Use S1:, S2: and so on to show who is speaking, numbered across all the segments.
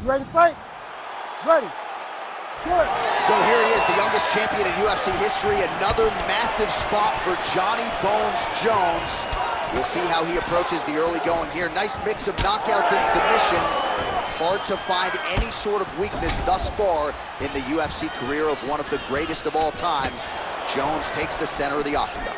S1: You ready to fight? Ready. Good.
S2: So here he is, the youngest champion in UFC history. Another massive spot for Johnny Bones Jones. We'll see how he approaches the early going here. Nice mix of knockouts and submissions. Hard to find any sort of weakness thus far in the UFC career of one of the greatest of all time. Jones takes the center of the octagon.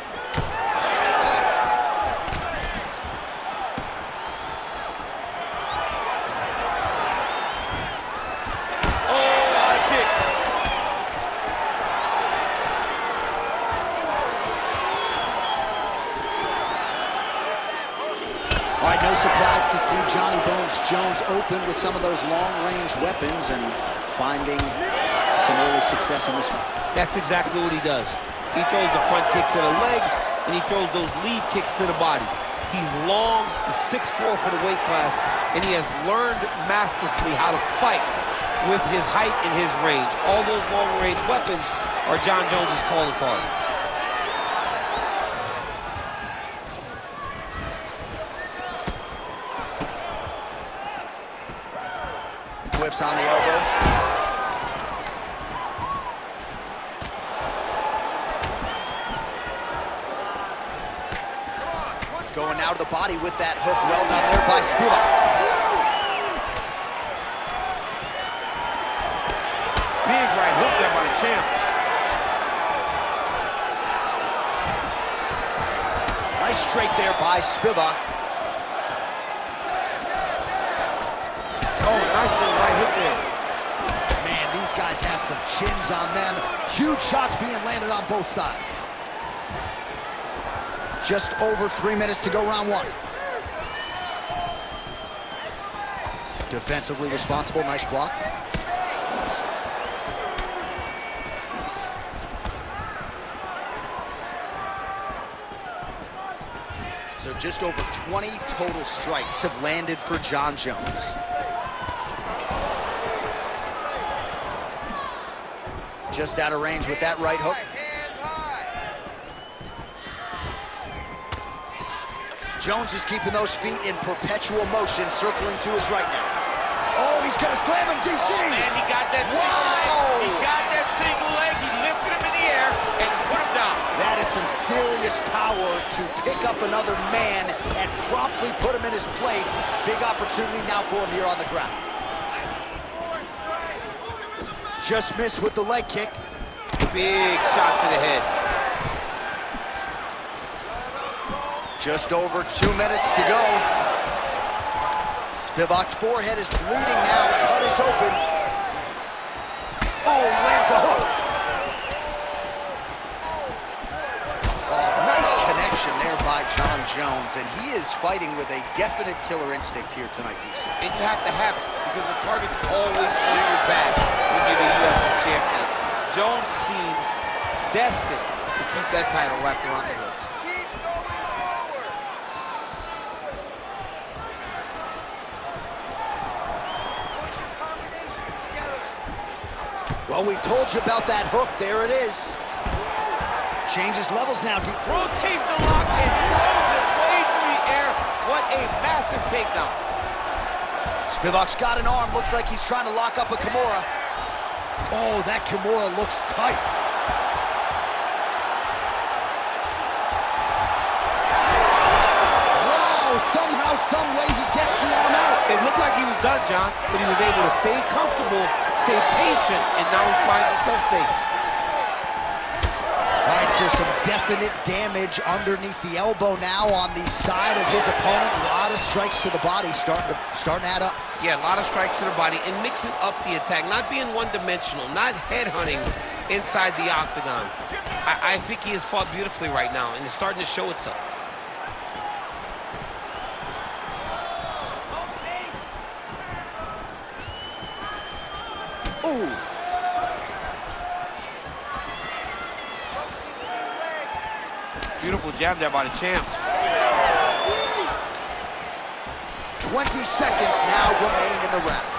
S2: All right, no surprise to see Johnny Bones Jones open with some of those long-range weapons and finding some early success in this one.
S3: That's exactly what he does. He throws the front kick to the leg, and he throws those lead kicks to the body. He's long, he's 6'4" for the weight class, and he has learned masterfully how to fight with his height and his range. All those long-range weapons are John Jones's calling card.
S2: Whiffs on the elbow. Going now to the body with that hook. Well done there by Spivac.
S3: Big right hook there by the champ.
S2: Nice straight there by Spivac.
S3: Oh, nice little right hook there.
S2: Man, these guys have some chins on them. Huge shots being landed on both sides. Just over 3 minutes to go, round one. Defensively responsible, nice block. So just over 20 total strikes have landed for John Jones. Just out of range with that right hook. Jones is keeping those feet in perpetual motion, circling to his right now. Oh, he's gonna slam him, DC!
S3: Oh, man, he got that single leg. He got that single leg. He lifted him in the air and put him down.
S2: That is some serious power to pick up another man and promptly put him in his place. Big opportunity now for him here on the ground. Just missed with the leg kick.
S3: Big shot to the head.
S2: Just over 2 minutes to go. Spivac's forehead is bleeding now. Cut is open. Oh, he lands a hook. Oh, nice connection there by John Jones, and he is fighting with a definite killer instinct here tonight, DC.
S3: And you have to have it, because the target's always on your back when you're the UFC champion. Jones seems destined to keep that title wrapped around the waist.
S2: Well, we told you about that hook. There it is. Changes levels now.
S3: Rotates the lock and throws it way through the air. What a massive takedown.
S2: Spivac's got an arm. Looks like he's trying to lock up a Kimura. Oh, that Kimura looks tight. Wow, somehow, some way he gets the arm out.
S3: It looked like he was done, John, but he was able to stay comfortable, stay patient, and now he finds himself safe.
S2: All right, so some definite damage underneath the elbow now on the side of his opponent. A lot of strikes to the body starting to add up.
S3: Yeah, a lot of strikes to the body and mixing up the attack, not being one-dimensional, not headhunting inside the octagon. I think he has fought beautifully right now, and it's starting to show itself.
S2: Ooh.
S3: Beautiful jab there by the champ.
S2: 20 seconds now remain in the round.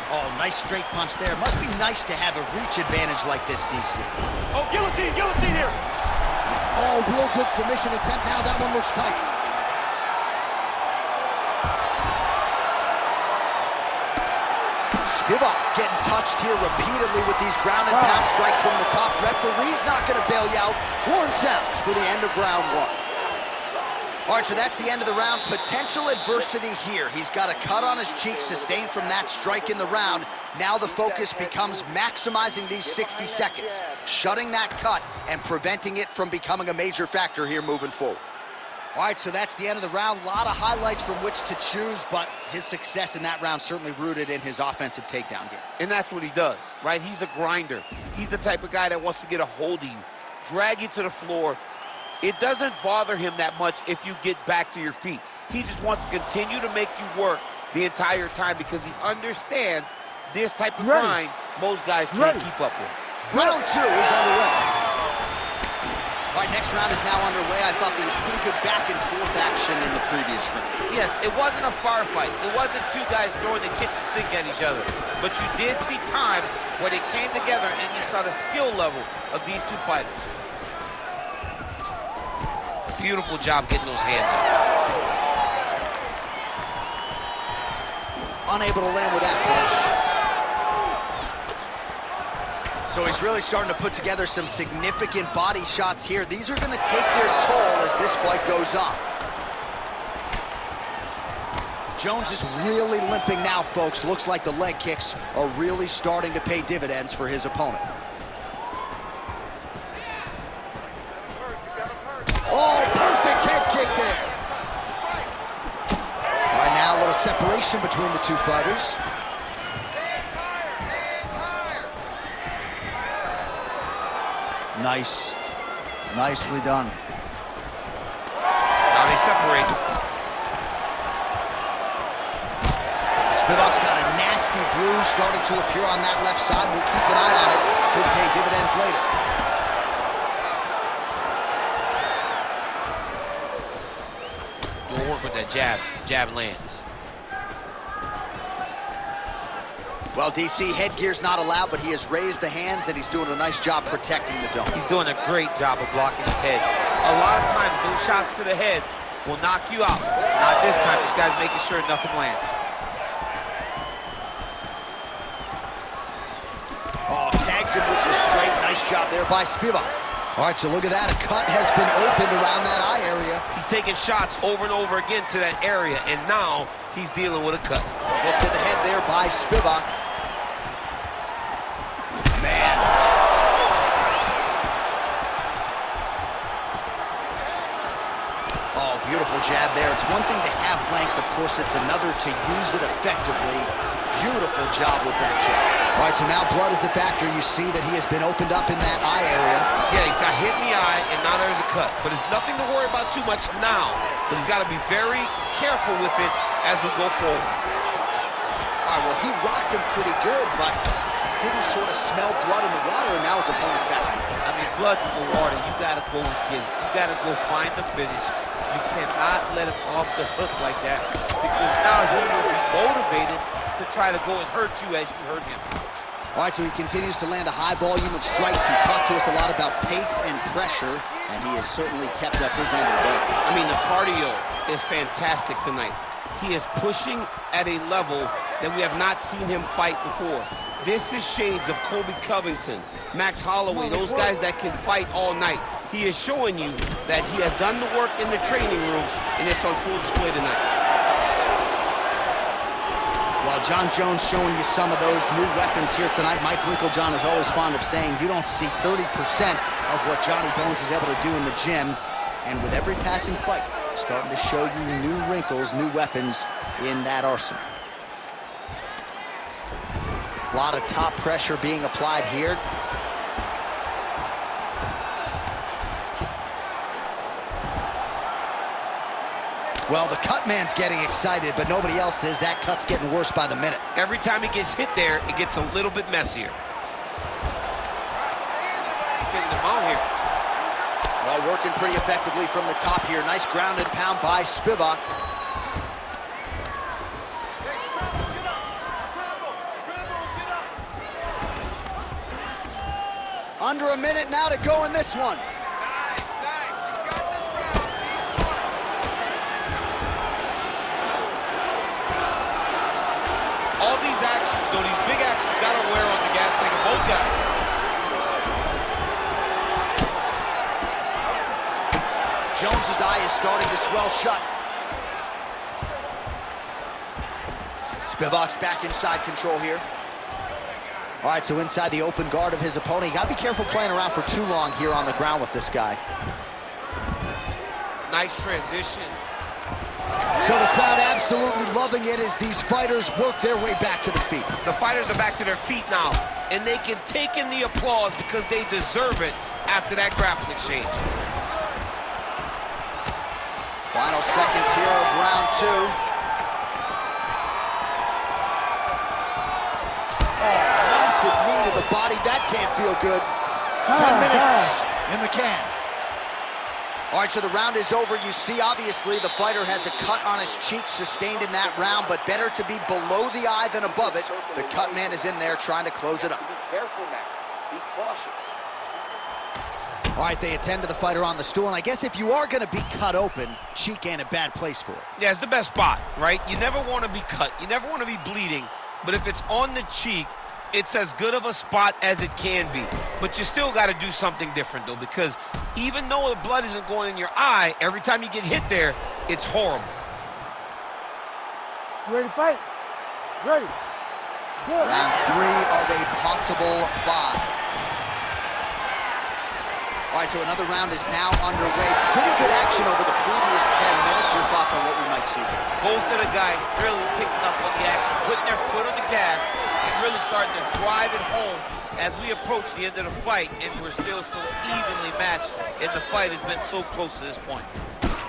S2: Oh, nice straight punch there. Must be nice to have a reach advantage like this, DC.
S3: Oh, guillotine here.
S2: Oh, real good submission attempt now. That one looks tight. Spivac getting touched here repeatedly with these ground and pound strikes from the top. Referee's not going to bail you out. Horn sounds for the end of round one. All right, so that's the end of the round. Potential adversity here. He's got a cut on his cheek sustained from that strike in the round. Now the focus becomes maximizing these 60 seconds, shutting that cut and preventing it from becoming a major factor here moving forward. All right, so that's the end of the round. A lot of highlights from which to choose, but his success in that round certainly rooted in his offensive takedown game.
S3: And that's what he does, right? He's a grinder. He's the type of guy that wants to get a hold of you, drag you to the floor. It doesn't bother him that much if you get back to your feet. He just wants to continue to make you work the entire time because he understands this type of grind most guys can't keep up with.
S2: Round two is underway. All right, next round is now underway. I thought there was pretty good back and forth action in the previous round.
S3: Yes, it wasn't a firefight. It wasn't two guys throwing the kitchen sink at each other. But you did see times where they came together and you saw the skill level of these two fighters. Beautiful job getting those hands up.
S2: Unable to land with that punch. So he's really starting to put together some significant body shots here. These are going to take their toll as this fight goes on. Jones is really limping now, folks. Looks like the leg kicks are really starting to pay dividends for his opponent. Oh, perfect head kick there. All right, now a little separation between the two fighters. Nice. Nicely done.
S3: Now they separate.
S2: Spivac's got a nasty bruise starting to appear on that left side. We'll keep an eye on it. Could pay dividends later.
S3: We'll work with that jab. Jab lands.
S2: Well, DC, headgear's not allowed, but he has raised the hands, and he's doing a nice job protecting the dome.
S3: He's doing a great job of blocking his head. A lot of times, those shots to the head will knock you out. Not this time. This guy's making sure nothing lands.
S2: Oh, tags him with the straight. Nice job there by Spivac. All right, so look at that. A cut has been opened around that eye area.
S3: He's taking shots over and over again to that area, and now he's dealing with a cut.
S2: Hook to the head there by Spivac. Man. Oh, beautiful jab there. It's one thing to have length, of course, it's another to use it effectively. Beautiful job with that jab. All right, so now blood is a factor. You see that he has been opened up in that eye area.
S3: Yeah, he's got hit in the eye, and now there's a cut. But it's nothing to worry about too much now. But he's got to be very careful with it as we go forward.
S2: All right, well, he rocked him pretty good, but didn't sort of smell blood in the water, and now his opponent's back.
S3: I mean, blood's in the water. You got to go and get it. You got to go find the finish. You cannot let him off the hook like that, because now he will be motivated to try to go and hurt you as you hurt him.
S2: All right, so he continues to land a high volume of strikes. He talked to us a lot about pace and pressure, and he has certainly kept up his end of the fight.
S3: I mean, the cardio is fantastic tonight. He is pushing at a level that we have not seen him fight before. This is shades of Colby Covington, Max Holloway, those guys that can fight all night. He is showing you that he has done the work in the training room, and it's on full display tonight.
S2: While John Jones showing you some of those new weapons here tonight, Mike Winklejohn is always fond of saying you don't see 30% of what Johnny Bones is able to do in the gym. And with every passing fight, starting to show you new wrinkles, new weapons in that arsenal. A lot of top pressure being applied here. Well, the cut man's getting excited, but nobody else is. That cut's getting worse by the minute.
S3: Every time he gets hit there, it gets a little bit messier. Getting them out here.
S2: Well, working pretty effectively from the top here. Nice ground and pound by Spivac. Under a minute now to go in this one.
S4: Nice, nice. You got this round. Be smart.
S3: All these actions, though, these big you got?
S2: Jones's eye is starting to swell shut. Spivac's back inside control here. All right, so inside the open guard of his opponent. You gotta be careful playing around for too long here on the ground with this guy.
S3: Nice transition.
S2: So the crowd absolutely loving it as these fighters work their way back to the feet.
S3: The fighters are back to their feet now, and they can take in the applause because they deserve it after that grappling exchange.
S2: Final seconds here of round 2. Knee to the body, that can't feel good. 10 minutes in the can. All right, so the round is over. You see, obviously, the fighter has a cut on his cheek sustained in that round, but better to be below the eye than above it. The cut man is in there trying to close it up.
S4: Be careful now. Be cautious.
S2: All right, they attend to the fighter on the stool, and I guess if you are going to be cut open, cheek ain't a bad place for it.
S3: Yeah, it's the best spot, right? You never want to be cut. You never want to be bleeding, but if it's on the cheek, it's as good of a spot as it can be. But you still got to do something different, though, because even though the blood isn't going in your eye, every time you get hit there, it's horrible.
S1: You ready to fight? Ready. Good.
S2: Round 3 of a possible 5. All right, so another round is now underway. Pretty good action over the previous 10 minutes. Your thoughts on what we might see here?
S3: Both of the guys really picking up on the action, putting their foot on the gas, and really starting to drive it home as we approach the end of the fight, and we're still so evenly matched, and the fight has been so close to this point.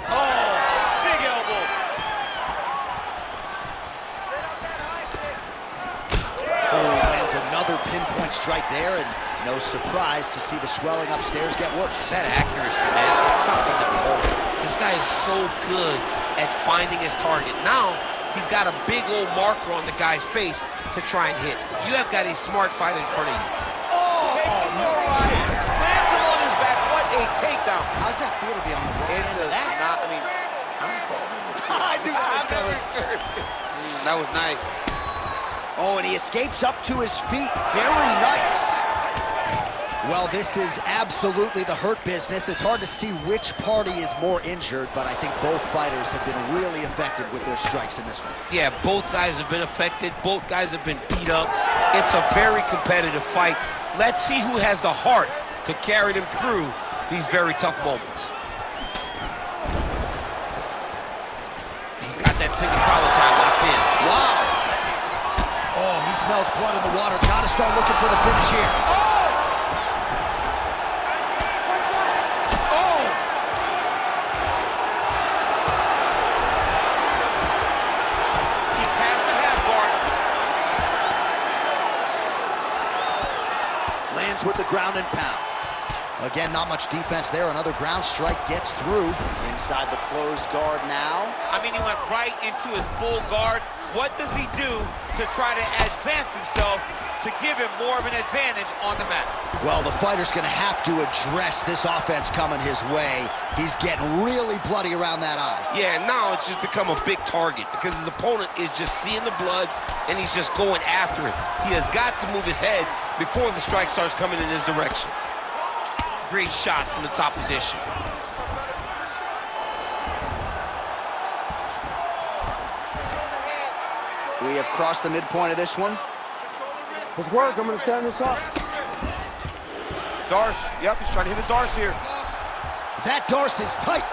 S3: Oh, big elbow.
S2: Oh, lands another pinpoint strike there, and no surprise to see the swelling upstairs get worse.
S3: That accuracy, man, it's something to behold. This guy is so good at finding his target. Now, he's got a big old marker on the guy's face to try and hit. You have got a smart fighter in front of you.
S2: Oh,
S3: Takes him for a ride, slams him on his back. What a takedown.
S2: How's that feel to be on the wrong end of that?
S3: Not, I mean, honestly,
S2: I knew that was coming.
S3: That was nice.
S2: Oh, and he escapes up to his feet. Very nice. Well, this is absolutely the hurt business. It's hard to see which party is more injured, but I think both fighters have been really effective with their strikes in this one.
S3: Yeah, both guys have been affected. Both guys have been beat up. It's a very competitive fight. Let's see who has the heart to carry them through these very tough moments. He's got that single collar tie locked in.
S2: Wow. Oh, he smells blood in the water. Gotta start looking for the finish here. With the ground and pound. Again, not much defense there. Another ground strike gets through. Inside the closed guard now.
S3: I mean, he went right into his full guard. What does he do to try to advance himself to give him more of an advantage on the mat?
S2: Well, the fighter's going to have to address this offense coming his way. He's getting really bloody around that eye.
S3: Yeah, now it's just become a big target because his opponent is just seeing the blood and he's just going after it. He has got to move his head before the strike starts coming in his direction. Great shot from the top position.
S2: We have crossed the midpoint of this one.
S1: Let's work. I'm going to stand this up.
S3: Darce, yep, he's trying to hit a Darce here.
S2: That Darce is tight.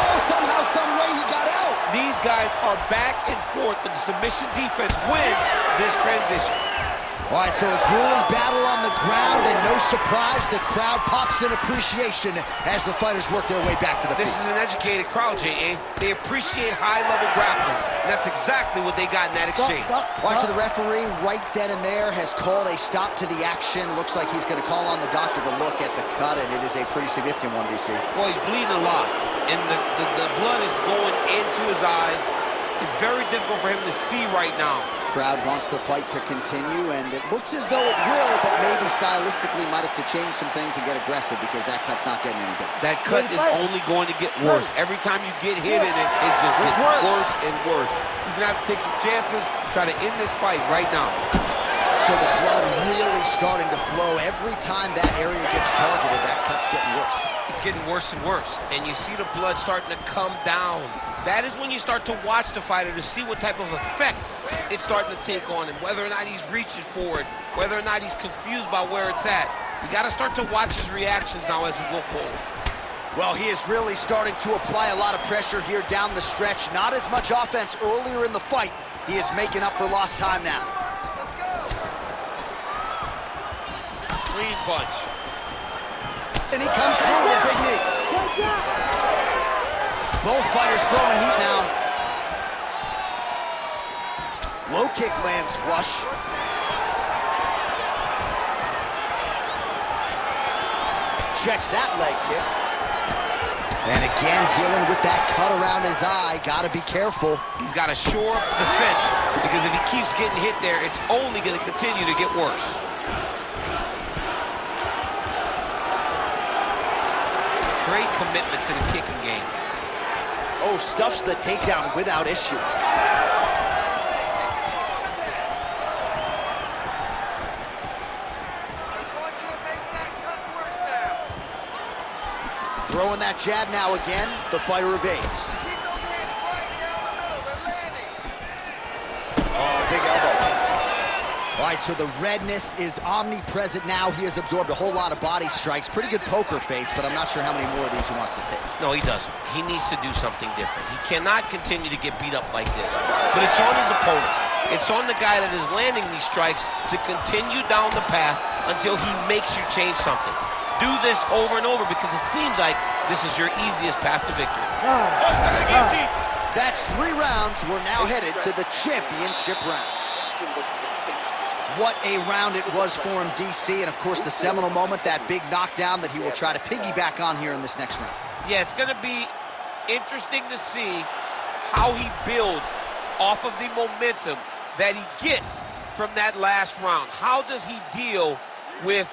S2: Oh, somehow, some way he got out.
S3: These guys are back and forth, but the submission defense wins this transition.
S2: All right, so a grueling battle on the ground, and no surprise, the crowd pops in appreciation as the fighters work their way back to the feet.
S3: This is an educated crowd, J.A. They appreciate high-level grappling, and that's exactly what they got in that exchange.
S2: All right, so the referee right then and there has called a stop to the action. Looks like he's going to call on the doctor to look at the cut, and it is a pretty significant one, DC.
S3: Well, he's bleeding a lot, and the blood is going into his eyes. It's very difficult for him to see right now.
S2: crowd wants the fight to continue, and it looks as though it will, but maybe stylistically might have to change some things and get aggressive because that cut's not getting any better.
S3: That cut is only going to get worse. Every time you get hit in it, it just gets worse and worse. He's going to have to take some chances, try to end this fight right now.
S2: So the blood really starting to flow. Every time that area gets targeted, that cut's getting worse.
S3: It's getting worse and worse, and you see the blood starting to come down. That is when you start to watch the fighter to see what type of effect it's starting to take on him, whether or not he's reaching for it, whether or not he's confused by where it's at. We got to start to watch his reactions now as we go forward.
S2: Well, he is really starting to apply a lot of pressure here down the stretch. Not as much offense earlier in the fight. He is making up for lost time now.
S3: Clean punch.
S2: And he comes through with a big knee. Both fighters throwing heat now. Low kick lands flush. Checks that leg kick. And again, dealing with that cut around his eye. Gotta be careful.
S3: He's got to shore up the defense, because if he keeps getting hit there, it's only going to continue to get worse. Great commitment to the kicking game.
S2: Oh, stuffs the takedown without issue. Throwing that jab now again, the fighter evades.
S4: Keep those hands right down the middle. They're landing.
S2: Oh, big elbow. All right, so the redness is omnipresent now. He has absorbed a whole lot of body strikes. Pretty good poker face, but I'm not sure how many more of these he wants to take.
S3: No, he doesn't. He needs to do something different. He cannot continue to get beat up like this. But it's on his opponent. It's on the guy that is landing these strikes to continue down the path until he makes you change something. Do this over and over, because it seems like this is your easiest path to victory.
S2: That's 3 rounds. We're now headed to the championship rounds. What a round it was for him, DC, and of course the seminal moment, that big knockdown that he will try to piggyback on here in this next round.
S3: Yeah, it's going to be interesting to see how he builds off of the momentum that he gets from that last round. How does he deal with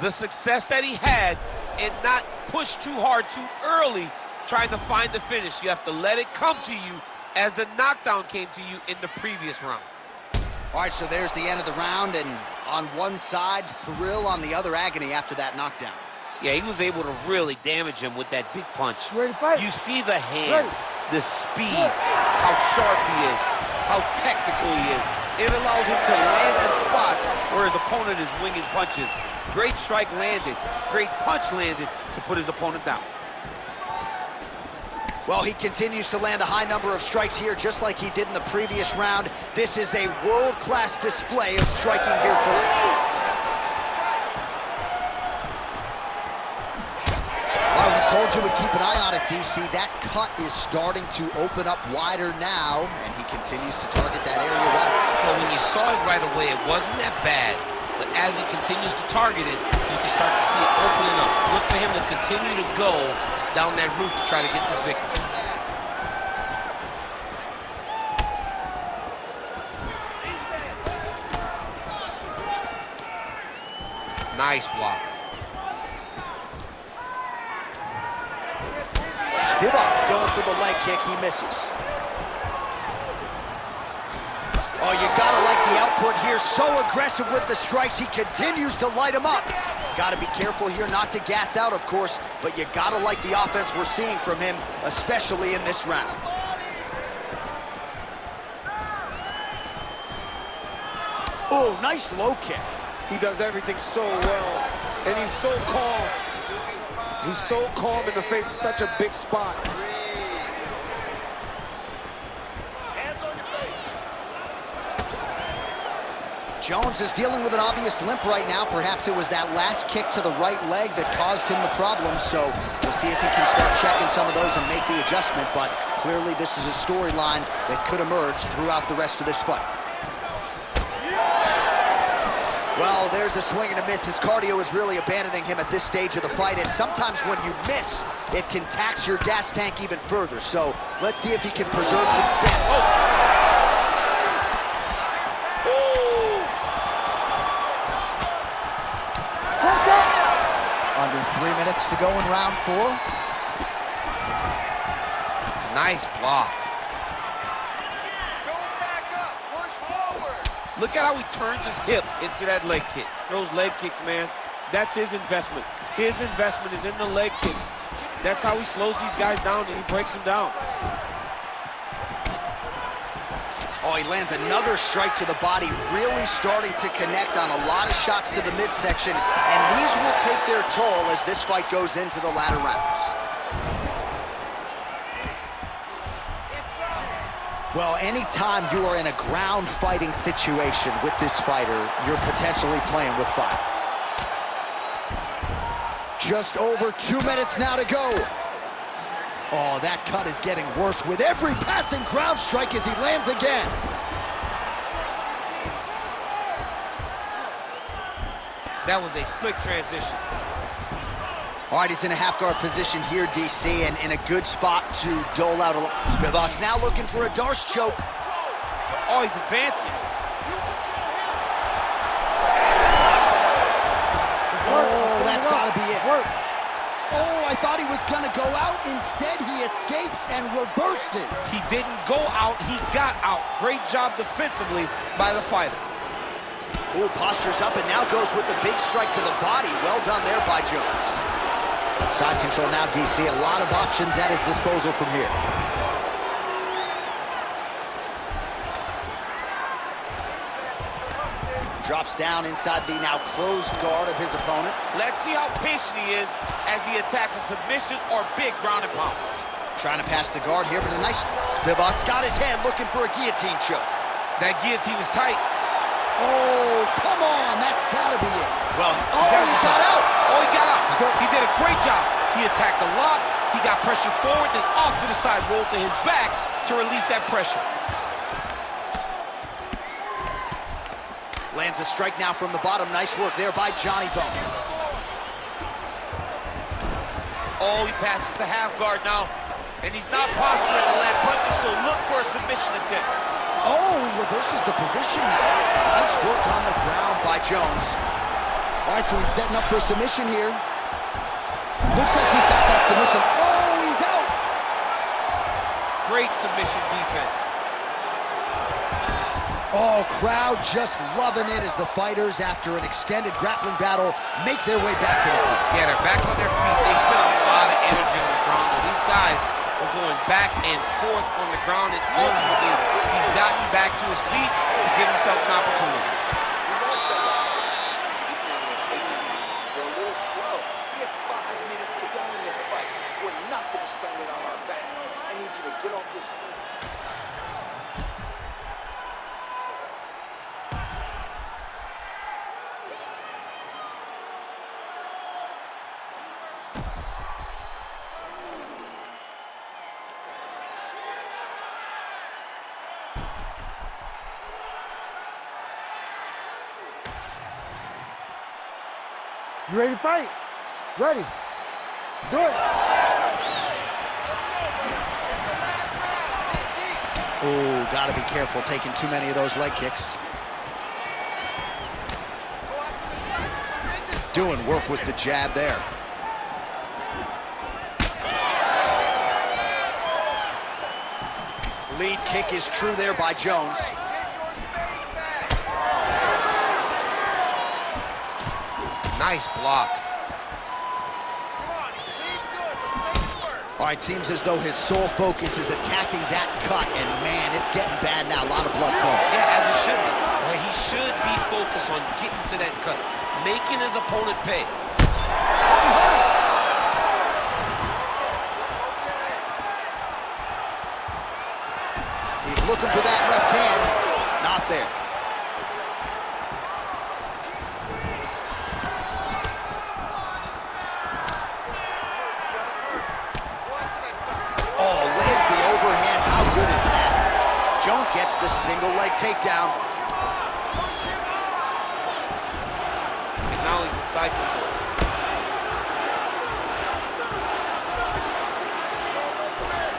S3: the success that he had and not push too hard too early trying to find the finish? You have to let it come to you as the knockdown came to you in the previous round.
S2: All right, so there's the end of the round, and on one side, thrill, on the other, agony after that knockdown.
S3: Yeah, he was able to really damage him with that big punch.
S1: Ready to fight?
S3: You see the hands, the speed, how sharp he is, how technical he is. It allows him to land in spots where his opponent is winging punches. Great strike landed, great punch landed to put his opponent down.
S2: Well, he continues to land a high number of strikes here, just like he did in the previous round. This is a world-class display of striking here tonight. Well, we told you we'd keep an eye on it, DC. That cut is starting to open up wider now, and he continues to target that area well.
S3: Well, when you saw it right away, it wasn't that bad. But as he continues to target it, you can start to see it opening up. Look for him to continue to go down that route to try to get this victory. Nice block.
S2: Spivac going for the leg kick, he misses. Oh, you gotta like the output here. So aggressive with the strikes. He continues to light him up. Gotta be careful here not to gas out, of course, but you gotta like the offense we're seeing from him, especially in this round. Oh, nice low kick.
S5: He does everything so well, and he's so calm. He's so calm in the face of such a big spot.
S2: Jones is dealing with an obvious limp right now. Perhaps it was that last kick to the right leg that caused him the problem. So we'll see if he can start checking some of those and make the adjustment. But clearly this is a storyline that could emerge throughout the rest of this fight. Well, there's a swing and a miss. His cardio is really abandoning him at this stage of the fight. And sometimes when you miss, it can tax your gas tank even further. So let's see if he can preserve some stamina. minutes to go in round 4.
S3: Nice block.
S4: Don't back up. Push forward.
S3: Look at how he turns his hip into that leg kick. Those leg kicks, man, that's his investment. His investment is in the leg kicks. That's how he slows these guys down and he breaks them down.
S2: Oh, he lands another strike to the body, really starting to connect on a lot of shots to the midsection, and these will take their toll as this fight goes into the latter rounds. Well, anytime you are in a ground fighting situation with this fighter, you're potentially playing with fire. Just over 2 minutes now to go. Oh, that cut is getting worse with every passing ground strike as he lands again.
S3: That was a slick transition.
S2: All right, he's in a half-guard position here, DC, and in a good spot to dole out a lot. Spivac's now looking for a Darce choke.
S3: Oh, he's advancing.
S2: Oh, that's got to be it. Oh, I thought he was going to go out. Instead, he escapes and reverses.
S3: He didn't go out, he got out. Great job defensively by the fighter.
S2: Oh, postures up and now goes with the big strike to the body. Well done there by Jones. Side control now, DC. A lot of options at his disposal from here. Drops down inside the now closed guard of his opponent.
S3: Let's see how patient he is as he attacks a submission or big ground and pound.
S2: Trying to pass the guard here, but a nice... Spivac's got his hand looking for a guillotine choke.
S3: That guillotine is tight.
S2: Oh, come on, that's gotta be it. Well, he got out.
S3: Oh, he got out. He did a great job. He attacked a lot. He got pressure forward, then off to the side, rolled to his back to release that pressure.
S2: Lands a strike now from the bottom. Nice work there by Johnny Bone.
S3: Oh, he passes the half guard now, and he's not posturing to land punches, so look for a submission attempt.
S2: Oh, he reverses the position now. Nice work on the ground by Jones. All right, so he's setting up for a submission here. Looks like he's got that submission. Oh, he's out.
S3: Great submission defense.
S2: Oh, crowd just loving it as the fighters, after an extended grappling battle, make their way back to the fight.
S3: Yeah, they're back on their feet. They spent a lot of energy on the ground, and these guys are going back and forth on the ground, and ultimately, he's gotten back to his feet to give himself an opportunity.
S6: We're a little slow. We have 5 minutes to go in this fight. We're not going to spend it on our back. I need you to get off this.
S1: You ready to fight? Ready. Do it.
S4: Let's go, brother. It's the last round. Dig deep.
S2: Oh, gotta be careful taking too many of those leg kicks.
S4: Go after the cut. End this.
S2: Doing work with the jab there. Lead kick is true there by Jones.
S4: Get your space back.
S3: Nice block.
S4: Come on, he's bleeding good. Let's make it worse.
S2: All right, seems as though his sole focus is attacking that cut, and man, it's getting bad now. A lot of blood flowing.
S3: Yeah, as it should be. Where he should be focused on getting to that cut, making his opponent pay.
S2: He's looking for that left hand. Not there. Oh, lands the overhand. How good is that? Jones gets the single leg takedown.
S4: Push him off. Push him off.
S3: And now he's in side control.
S4: Control those wrists.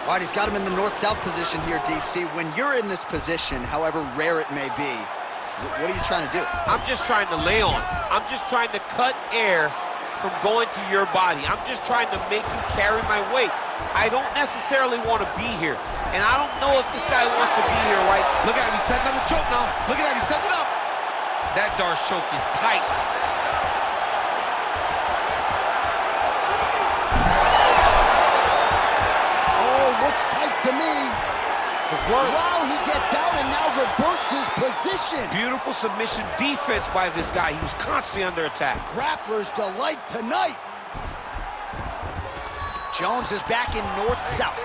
S2: All right, he's got him in the north-south position here, DC. When you're in this position, however rare it may be, what are you trying to do?
S3: I'm just trying to lay on. I'm just trying to cut air from going to your body. I'm just trying to make you carry my weight. I don't necessarily want to be here. And I don't know if this guy wants to be here, right?
S5: Look at him, he's setting up a choke now. Look at that, he's setting it up.
S3: That Darce choke is tight.
S2: Oh, looks tight to me. Wow, he gets out and now reverses position.
S3: Beautiful submission defense by this guy. He was constantly under attack.
S2: Grappler's delight tonight. Jones is back in north-south.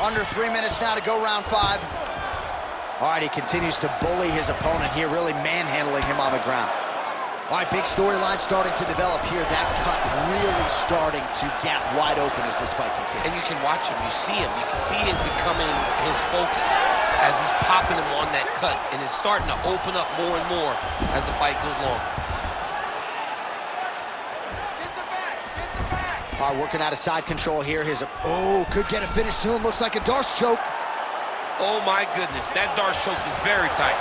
S2: Under 3 minutes now to go round 5. All right, he continues to bully his opponent here, really manhandling him on the ground. All right, big storyline starting to develop here. That cut really starting to gap wide open as this fight continues.
S3: And you can watch him, you see him. You can see it becoming his focus as he's popping him on that cut. And it's starting to open up more and more as the fight goes long.
S4: Get the back! Get the back!
S2: All right, working out of side control here. Could get a finish soon. Looks like a Darce choke.
S3: Oh my goodness, that Darce choke is very tight.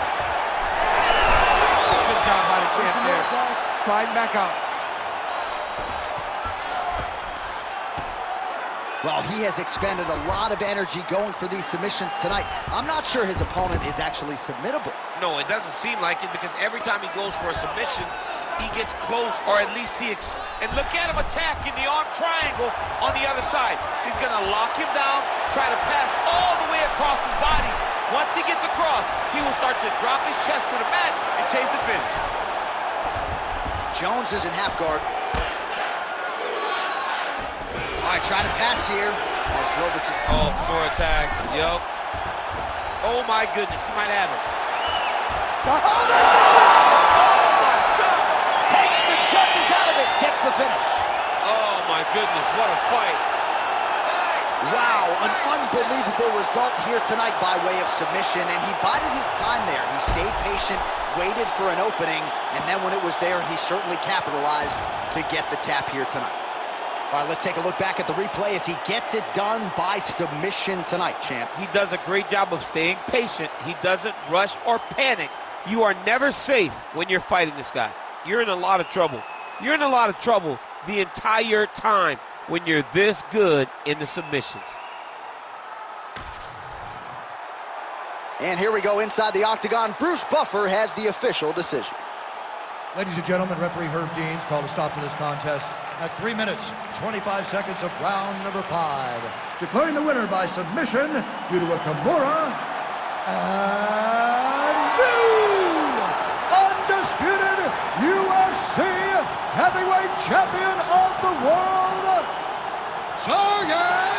S5: Good job by the champ there. Sliding back out.
S2: Well, he has expended a lot of energy going for these submissions tonight. I'm not sure his opponent is actually submittable.
S3: No, it doesn't seem like it because every time he goes for a submission, he gets close, or at least and look at him attacking the arm triangle on the other side. He's gonna lock him down, try to pass all the way across his body. Once he gets across, he will start to drop his chest to the mat and chase the finish.
S2: Jones is in half guard. All right, trying to pass here. As Glover
S3: Oh, for attack, yup. Oh my goodness, he might have him.
S2: takes the chances out of it, gets the finish.
S3: Oh my goodness, what a fight.
S2: Wow, an unbelievable result here tonight by way of submission, and he bided his time there. He stayed patient, waited for an opening, and then when it was there, he certainly capitalized to get the tap here tonight. All right, let's take a look back at the replay as he gets it done by submission tonight, champ.
S3: He does a great job of staying patient. He doesn't rush or panic. You are never safe when you're fighting this guy. You're in a lot of trouble. You're in a lot of trouble the entire time when you're this good in the submissions.
S2: And here we go inside the octagon. Bruce Buffer has the official decision.
S1: Ladies and gentlemen, referee Herb Deans called a stop to this contest at 3 minutes, 25 seconds of round number 5. Declaring the winner by submission due to a Kimura and new undisputed UFC heavyweight champion of the world, Serghei!